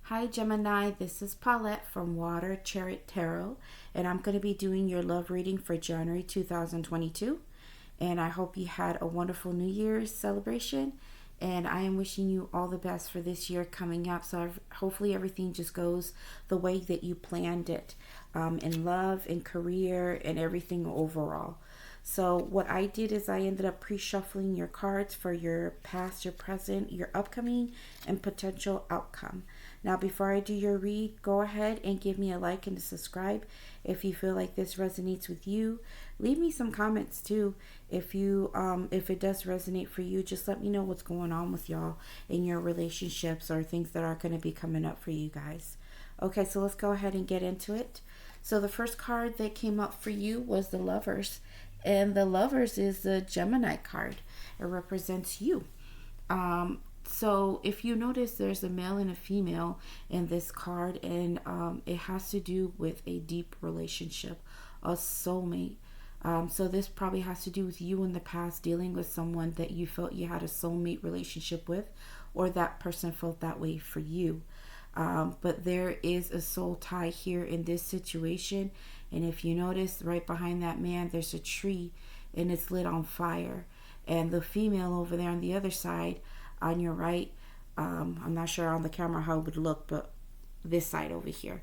Hi Gemini, this is Paulette from Water Chariot Tarot, and I'm going to be doing your love reading for January 2022. And I hope you had a wonderful New Year's celebration, and I am wishing you all the best for this year coming up. So hopefully everything just goes the way that you planned it, in love, in career, and everything overall. So what I did is I ended up pre-shuffling your cards for your past, your present, your upcoming, and potential outcome. Now, before I do your read, go ahead and give me a like and a subscribe if you feel like this resonates with you. Leave me some comments too if it does resonate for you. Just let me know what's going on with y'all in your relationships or things that are going to be coming up for you guys. Okay, so let's go ahead and get into it. So the first card that came up for you was the Lovers. And the Lovers is the Gemini card. It represents you. So if you notice, there's a male and a female in this card, and it has to do with a deep relationship, a soulmate. So this probably has to do with you in the past dealing with someone that you felt you had a soulmate relationship with, or that person felt that way for you. But there is a soul tie here in this situation. And if you notice, right behind that man, there's a tree and it's lit on fire. And the female over there on the other side, on your right, I'm not sure on the camera how it would look, but this side over here,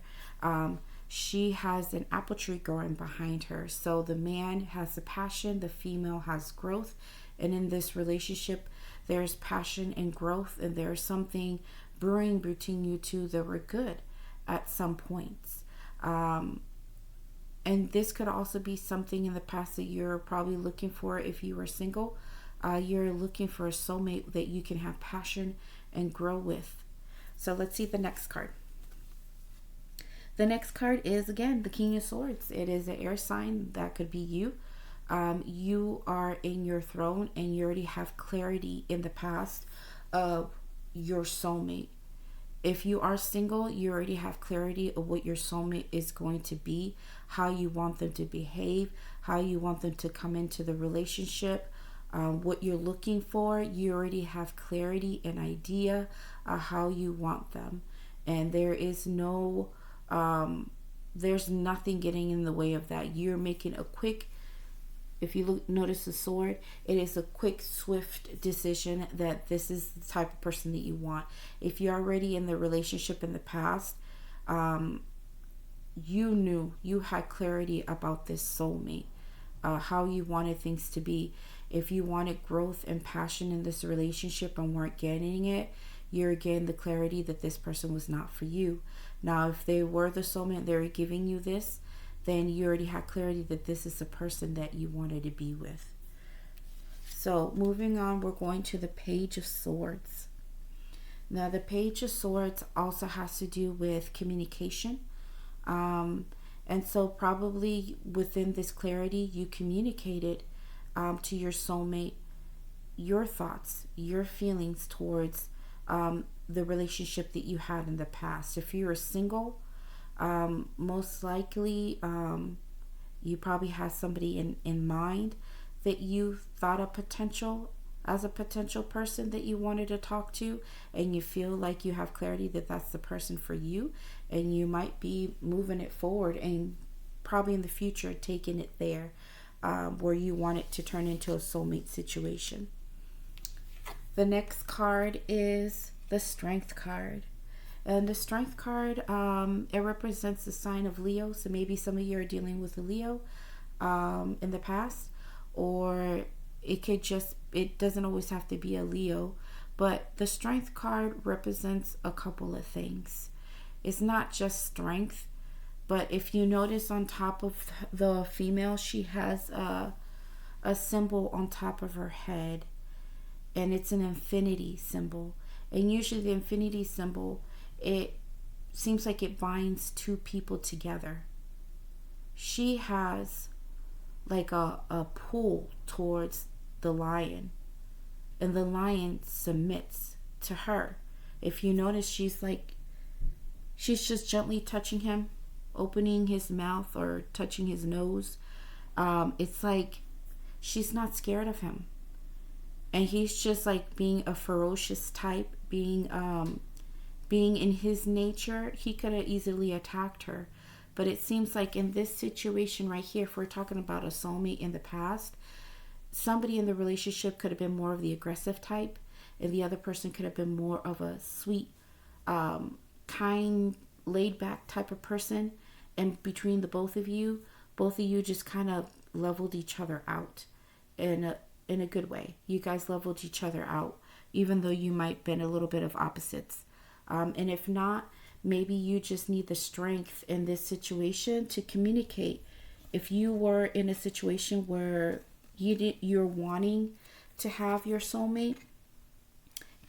she has an apple tree growing behind her. So the man has the passion, the female has growth. And in this relationship, there's passion and growth, and there's something brewing between you two that were good at some points. And this could also be something in the past that you're probably looking for if you were single. You're looking for a soulmate that you can have passion and grow with. So let's see the next card. The next card is, again, the King of Swords. It is an air sign. That could be you. You are in your throne and you already have clarity in the past of your soulmate. If you are single, you already have clarity of what your soulmate is going to be, how you want them to behave, how you want them to come into the relationship, what you're looking for. You already have clarity and idea of how you want them. And there is no, there's nothing getting in the way of that. You're making a quick, if you notice the sword, it is a quick, swift decision that this is the type of person that you want. If you're already in the relationship in the past, you knew, you had clarity about this soulmate, how you wanted things to be. If you wanted growth and passion in this relationship and weren't getting it, you're getting the clarity that this person was not for you. Now, if they were the soulmate, they were giving you this, then you already had clarity that this is the person that you wanted to be with. So moving on, we're going to the Page of Swords. Now, the Page of Swords also has to do with communication. And so probably within this clarity, you communicated to your soulmate your thoughts, your feelings towards the relationship that you had in the past. If you're single, most likely you probably have somebody in mind that you thought as a potential person that you wanted to talk to, and you feel like you have clarity that that's the person for you, and you might be moving it forward and probably in the future taking it there, where you want it to turn into a soulmate situation. The next card is the Strength card. And the Strength card, it represents the sign of Leo. So maybe some of you are dealing with a Leo in the past, or it doesn't always have to be a Leo. But the Strength card represents a couple of things. It's not just strength, but if you notice on top of the female, she has a symbol on top of her head, and it's an infinity symbol. And usually the infinity symbol, it seems like it binds two people together. She has like a pull towards the lion, and the lion submits to her. If you notice, she's just gently touching him, opening his mouth or touching his nose. It's like she's not scared of him, and he's just like being a ferocious type, being being in his nature, he could have easily attacked her. But it seems like in this situation right here, if we're talking about a soulmate in the past, somebody in the relationship could have been more of the aggressive type, and the other person could have been more of a sweet, kind, laid back type of person. And between the both of you just kind of leveled each other out in a good way. You guys leveled each other out, even though you might been a little bit of opposites. And if not, maybe you just need the strength in this situation to communicate. If you were in a situation where you're wanting to have your soulmate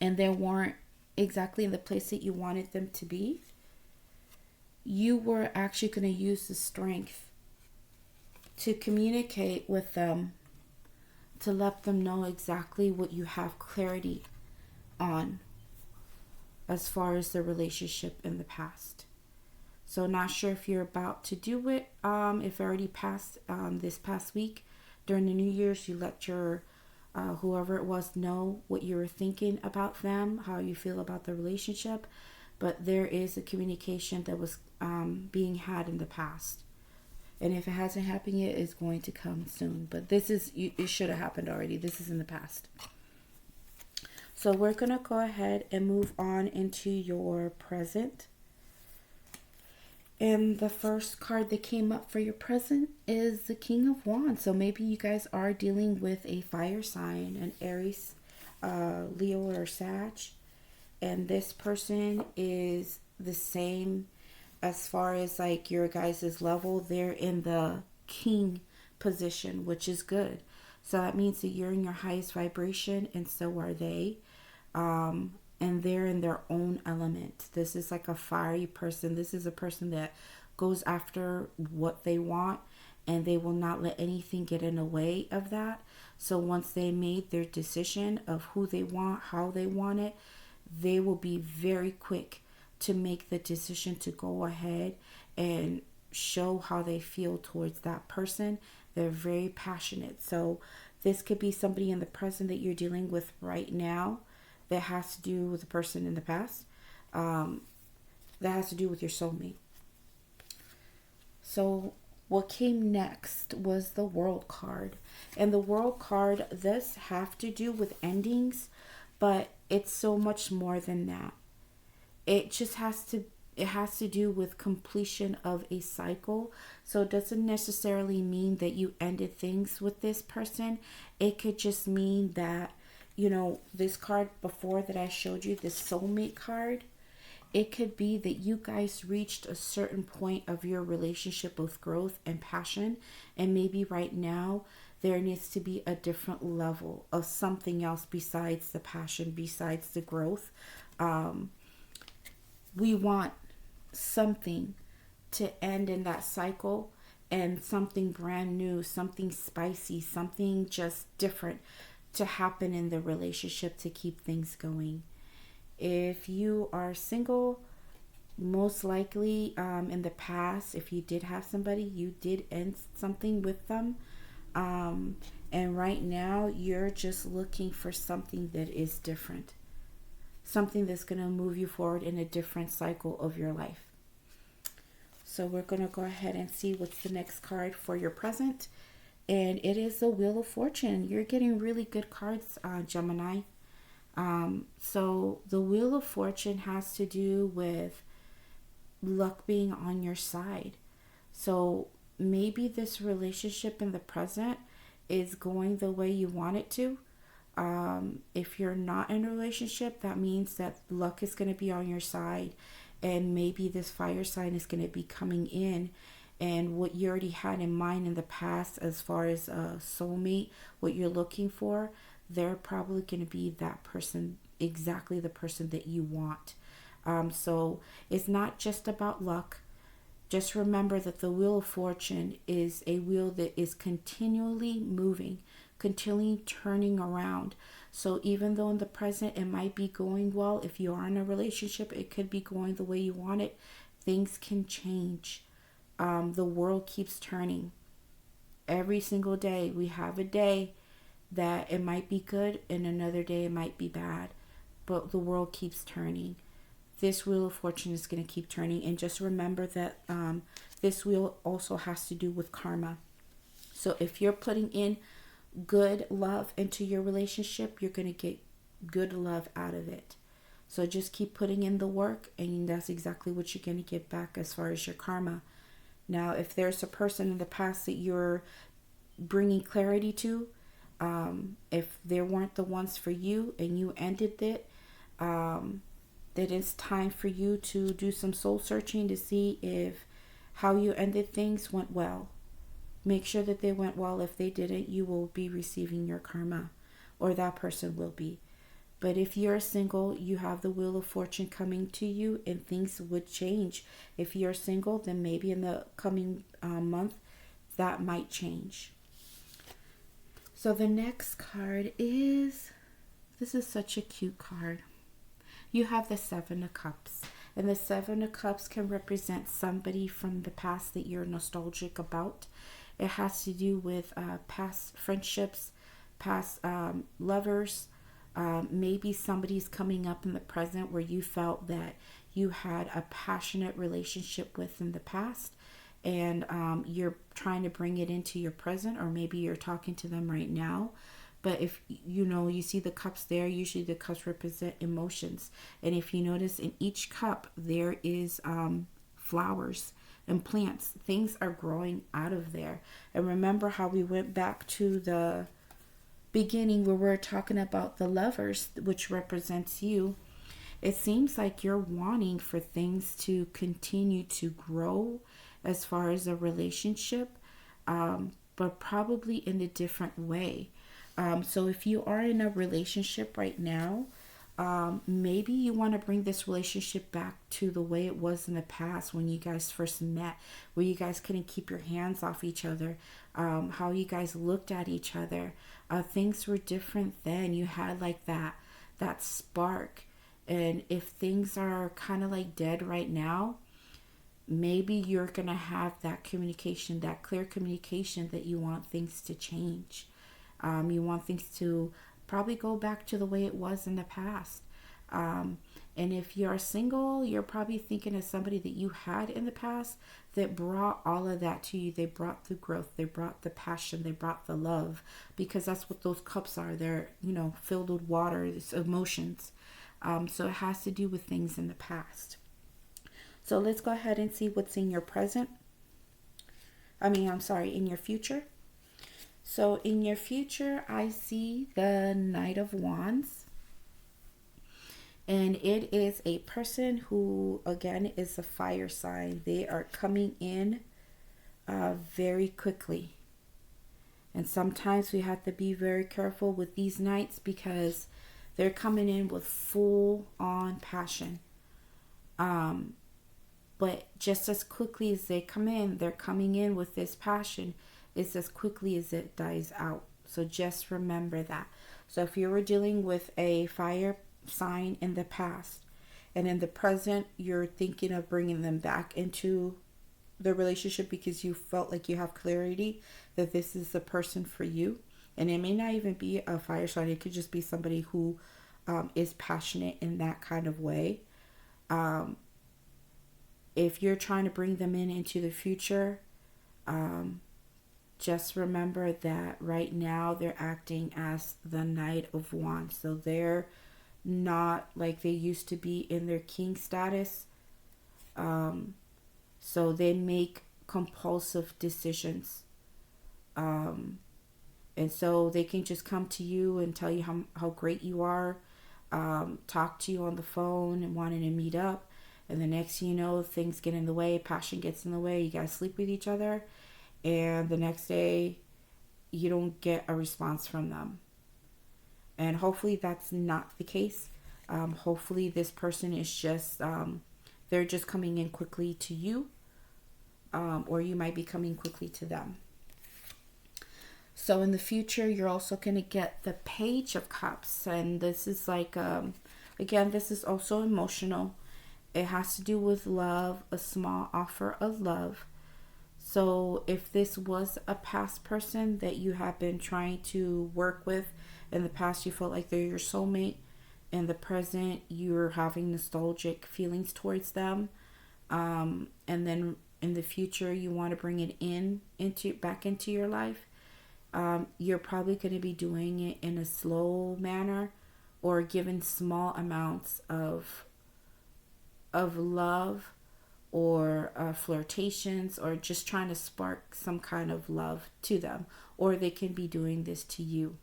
and they weren't exactly in the place that you wanted them to be, you were actually going to use the strength to communicate with them, to let them know exactly what you have clarity on as far as the relationship in the past. So not sure if you're about to do it. If it already passed this past week during the New Year's, you let your whoever it was know what you were thinking about them, how you feel about the relationship. But there is a communication that was being had in the past. And if it hasn't happened yet, it's going to come soon. But it should have happened already. This is in the past. So we're going to go ahead and move on into your present. And the first card that came up for your present is the King of Wands. So maybe you guys are dealing with a fire sign, an Aries, Leo, or Sag. And this person is the same as far as like your guys' level. They're in the king position, which is good. So that means that you're in your highest vibration, and so are they. And they're in their own element. This is like a fiery person. This is a person that goes after what they want, and they will not let anything get in the way of that. So once they made their decision of who they want, how they want it, they will be very quick to make the decision to go ahead and show how they feel towards that person. They're very passionate. So this could be somebody in the present that you're dealing with right now that has to do with the person in the past. That has to do with your soulmate. So what came next was the World card. And the World card, this have to do with endings, but it's so much more than that. It has to do with completion of a cycle. So it doesn't necessarily mean that you ended things with this person. It could just mean that, this card before that I showed you, this soulmate card, it could be that you guys reached a certain point of your relationship with growth and passion. And maybe right now there needs to be a different level of something else besides the passion, besides the growth. We want something to end in that cycle, and something brand new, something spicy, something just different to happen in the relationship to keep things going. If you are single, most likely in the past, if you did have somebody, you did end something with them. And right now you're just looking for something that is different. Something that's going to move you forward in a different cycle of your life. So we're going to go ahead and see what's the next card for your present. And it is the Wheel of Fortune. You're getting really good cards, Gemini. So the Wheel of Fortune has to do with luck being on your side. So maybe this relationship in the present is going the way you want it to. If you're not in a relationship, that means that luck is going to be on your side, and maybe this fire sign is going to be coming in, and what you already had in mind in the past as far as a soulmate, what you're looking for, they're probably going to be that person, exactly the person that you want. So it's not just about luck. Just remember that the Wheel of Fortune is a wheel that is continually moving, continually turning around. So even though in the present it might be going well, if you are in a relationship, it could be going the way you want it. Things can change. The world keeps turning. Every single day, we have a day that it might be good, and another day it might be bad. But the world keeps turning. this Wheel of Fortune is going to keep turning. And just remember that this wheel also has to do with karma. So if you're putting in good love into your relationship, you're going to get good love out of it. So just keep putting in the work, and that's exactly what you're going to get back as far as your karma. Now, if there's a person in the past that you're bringing clarity to, if they weren't the ones for you and you ended it, then it's time for you to do some soul searching to see if how you ended things went well. Make sure that they went well. If they didn't, you will be receiving your karma, or that person will be. But if you're single, you have the Wheel of Fortune coming to you, and things would change. If you're single, then maybe in the coming month, that might change. So the next card is, this is such a cute card. You have the Seven of Cups. And the Seven of Cups can represent somebody from the past that you're nostalgic about. It has to do with past friendships, past lovers. Maybe somebody's coming up in the present where you felt that you had a passionate relationship with in the past, and you're trying to bring it into your present, or maybe you're talking to them right now. But if you see the cups there, usually the cups represent emotions. And if you notice, in each cup there is flowers and plants. Things are growing out of there. And remember how we went back to the beginning where we're talking about the Lovers, which represents you. It seems like you're wanting for things to continue to grow as far as a relationship, but probably in a different way. So if you are in a relationship right now, maybe you want to bring this relationship back to the way it was in the past when you guys first met, where you guys couldn't keep your hands off each other, how you guys looked at each other. Things were different then. You had like that spark. And if things are kind of like dead right now, maybe you're going to have that communication, that clear communication that you want things to change. You want things to probably go back to the way it was in the past. And if you're single, you're probably thinking of somebody that you had in the past that brought all of that to you. They brought the growth, they brought the passion, they brought the love, because that's what those cups are. They're, filled with water, it's emotions. So it has to do with things in the past. So let's go ahead and see what's in your present. In your future. So in your future, I see the Knight of Wands. And it is a person who, again, is a fire sign. They are coming in very quickly. And sometimes we have to be very careful with these knights because they're coming in with full-on passion. But just as quickly as they come in, they're coming in with this passion. It's as quickly as it dies out. So just remember that. So if you were dealing with a fire sign in the past, and in the present you're thinking of bringing them back into the relationship because you felt like you have clarity that this is the person for you, and it may not even be a fire sign, it could just be somebody who is passionate in that kind of way. If you're trying to bring them into the future, just remember that right now they're acting as the Knight of Wands. So they're not like they used to be in their king status. So they make compulsive decisions. And so they can just come to you and tell you how great you are, talk to you on the phone and wanting to meet up. And the next thing you know, things get in the way, passion gets in the way, you guys sleep with each other. And the next day, you don't get a response from them. And hopefully that's not the case. Hopefully this person is just, they're just coming in quickly to you. Or you might be coming quickly to them. So in the future, you're also going to get the Page of Cups. And this is like, again, this is also emotional. It has to do with love, a small offer of love. So if this was a past person that you have been trying to work with in the past, you felt like they're your soulmate, in the present you're having nostalgic feelings towards them, and then in the future you want to bring it back into your life, you're probably going to be doing it in a slow manner, or given small amounts of love, or flirtations, or just trying to spark some kind of love to them, or they can be doing this to you.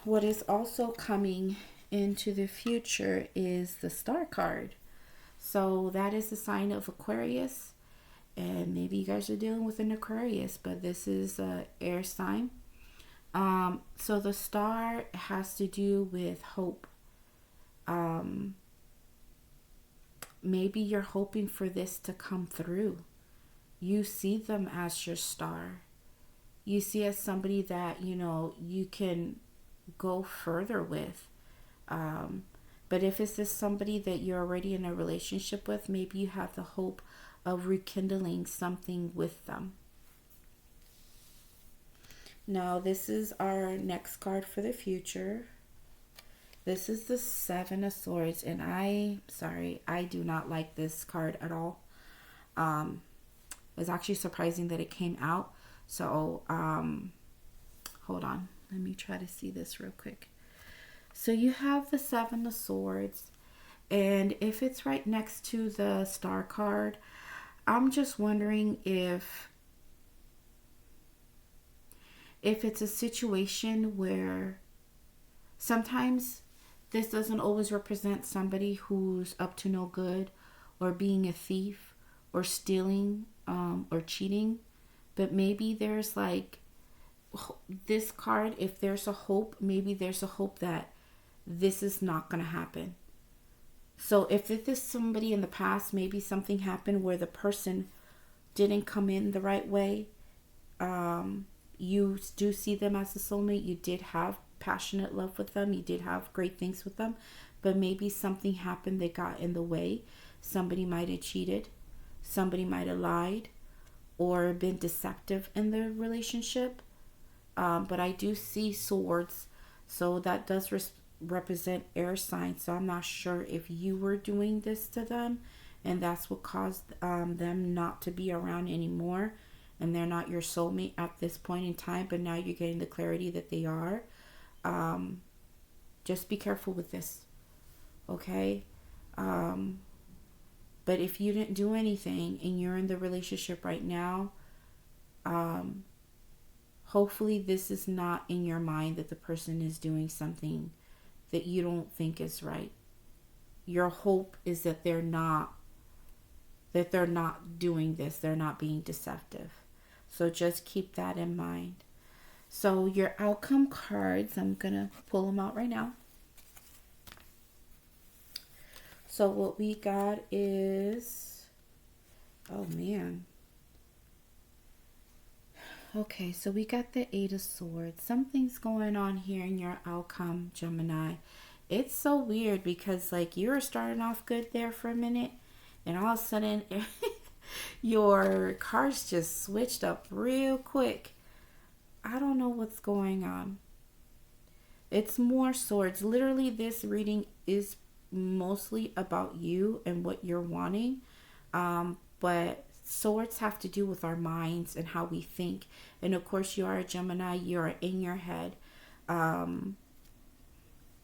What is also coming into the future is the Star card. So that is the sign of Aquarius, and maybe you guys are dealing with an Aquarius, but this is a air sign. So the star has to do with hope. Maybe you're hoping for this to come through. You see them as your star. You see as somebody that, you can go further with. But if it's just somebody that you're already in a relationship with, maybe you have the hope of rekindling something with them. Now, this is our next card for the future. This is the Seven of Swords, and I do not like this card at all. It's actually surprising that it came out. So, hold on. Let me try to see this real quick. So you have the Seven of Swords, and if it's right next to the Star card, I'm just wondering if it's a situation where sometimes this doesn't always represent somebody who's up to no good, or being a thief, or stealing, or cheating. But maybe there's like this card, if there's a hope, maybe there's a hope that this is not going to happen. So if this is somebody in the past, maybe something happened where the person didn't come in the right way. You do see them as a soulmate. You did have passionate love with them. You did have great things with them. But maybe something happened that got in the way. Somebody might have cheated. Somebody might have lied, or been deceptive in the relationship. But I do see swords. So that does represent air signs. So I'm not sure if you were doing this to them, and that's what caused them not to be around anymore, and they're not your soulmate at this point in time, but now you're getting the clarity that they are. Just be careful with this, okay? But if you didn't do anything and you're in the relationship right now, hopefully this is not in your mind that the person is doing something that you don't think is right. Your hope is that they're not doing this. They're not being deceptive. So just keep that in mind. So your outcome cards, I'm going to pull them out right now. So what we got is, oh man. Okay, so we got the Eight of Swords. Something's going on here in your outcome, Gemini. It's so weird because like you were starting off good there for a minute, and all of a sudden your cards just switched up real quick. I don't know what's going on. It's more swords. Literally, this reading is mostly about you and what you're wanting. But swords have to do with our minds and how we think. And of course, you are a Gemini. You're in your head.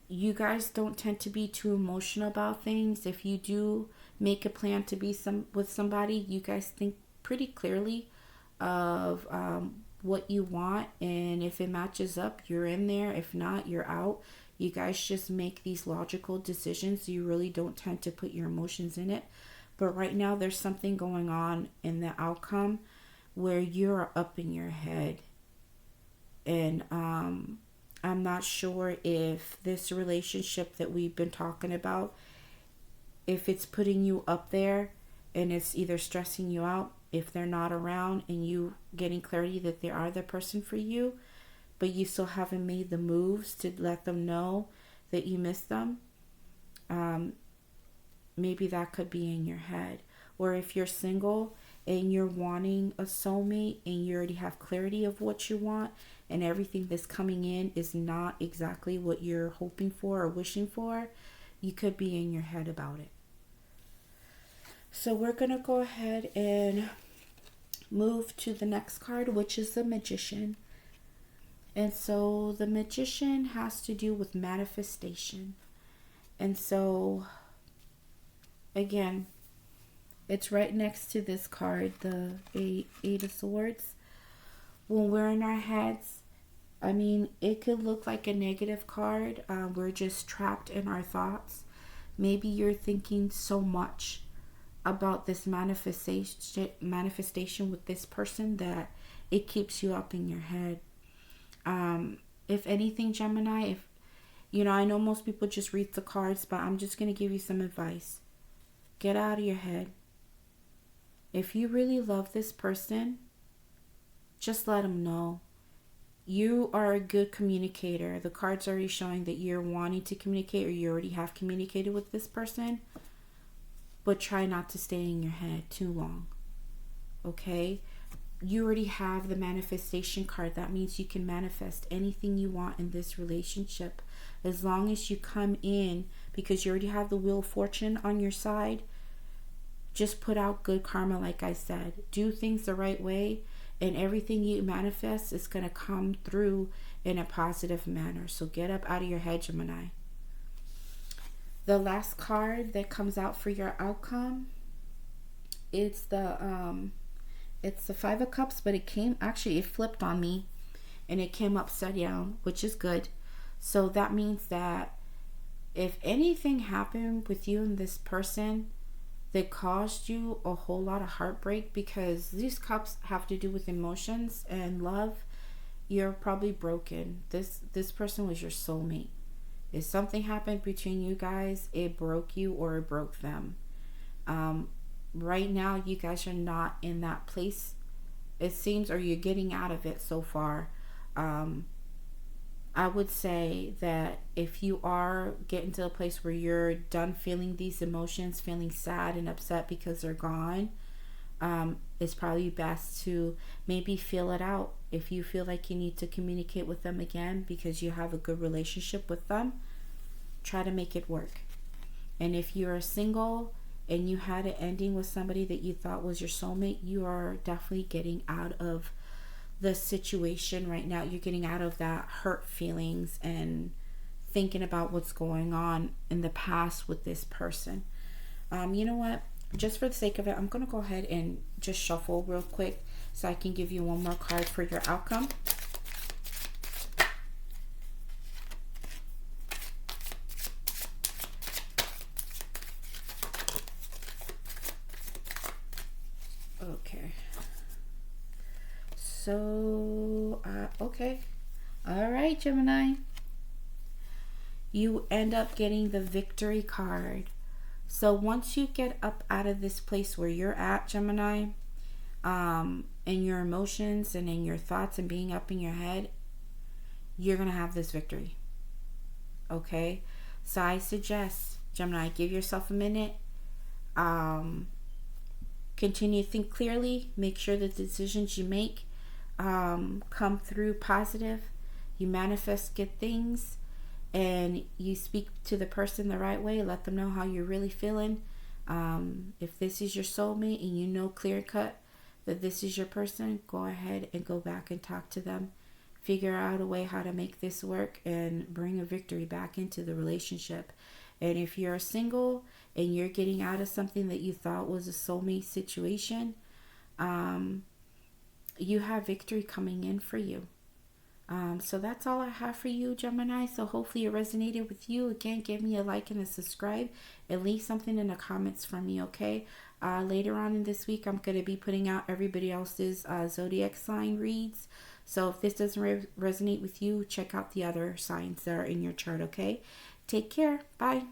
You guys don't tend to be too emotional about things. If you do make a plan to be with somebody, you guys think pretty clearly of what you want, and if it matches up, you're in there. If not, you're out. You guys just make these logical decisions. You really don't tend to put your emotions in it. But right now there's something going on in the outcome where you're up in your head, and I'm not sure if this relationship that we've been talking about, if it's putting you up there and it's either stressing you out if they're not around, and you getting clarity that they are the person for you, but you still haven't made the moves to let them know that you miss them. Maybe that could be in your head. Or if you're single and you're wanting a soulmate and you already have clarity of what you want, and everything that's coming in is not exactly what you're hoping for or wishing for, you could be in your head about it. So we're going to go ahead and move to the next card, which is the Magician. And so the Magician has to do with manifestation. And so, again, it's right next to this card, the Eight of Swords. When we're in our heads, I mean, it could look like a negative card. We're just trapped in our thoughts. Maybe you're thinking so much about this manifestation with this person that it keeps you up in your head. If anything, Gemini, I know most people just read the cards, but I'm just going to give you some advice. Get out of your head. If you really love this person, just let them know. You are a good communicator. The card's already showing that you're wanting to communicate, or you already have communicated with this person. But try not to stay in your head too long. Okay? You already have the manifestation card. That means you can manifest anything you want in this relationship. As long as you come in, because you already have the Wheel of Fortune on your side, just put out good karma, like I said. Do things the right way, and everything you manifest is going to come through in a positive manner. So get up out of your head, Gemini. The last card that comes out for your outcome, it's the Five of Cups, but it flipped on me and it came upside down, which is good. So that means that if anything happened with you and this person that caused you a whole lot of heartbreak, because these cups have to do with emotions and love, you're probably broken. This person was your soulmate. If something happened between you guys, it broke you or it broke them. Right now, you guys are not in that place, it seems, or you're getting out of it so far. I would say that if you are getting to a place where you're done feeling these emotions, feeling sad and upset because they're gone, it's probably best to maybe feel it out. If you feel like you need to communicate with them again because you have a good relationship with them, try to make it work. And if you're single and you had an ending with somebody that you thought was your soulmate, you are definitely getting out of the situation right now. You're getting out of that hurt feelings and thinking about what's going on in the past with this person. You know what? Just for the sake of it, I'm going to go ahead and just shuffle real quick so I can give you one more card for your outcome. Okay. So, okay. All right, Gemini. You end up getting the Victory card. So once you get up out of this place where you're at, Gemini, in your emotions and in your thoughts and being up in your head, you're going to have this victory. Okay? So I suggest, Gemini, give yourself a minute. Continue to think clearly. Make sure the decisions you make come through positive. You manifest good things. And you speak to the person the right way. Let them know how you're really feeling. If this is your soulmate and you know clear cut that this is your person, go ahead and go back and talk to them. Figure out a way how to make this work and bring a victory back into the relationship. And if you're single and you're getting out of something that you thought was a soulmate situation, you have victory coming in for you. So that's all I have for you, Gemini. So hopefully it resonated with you. Again, give me a like and a subscribe and leave something in the comments for me, okay? Later on in this week, I'm going to be putting out everybody else's zodiac sign reads. So if this doesn't resonate with you, check out the other signs that are in your chart, okay? Take care. Bye.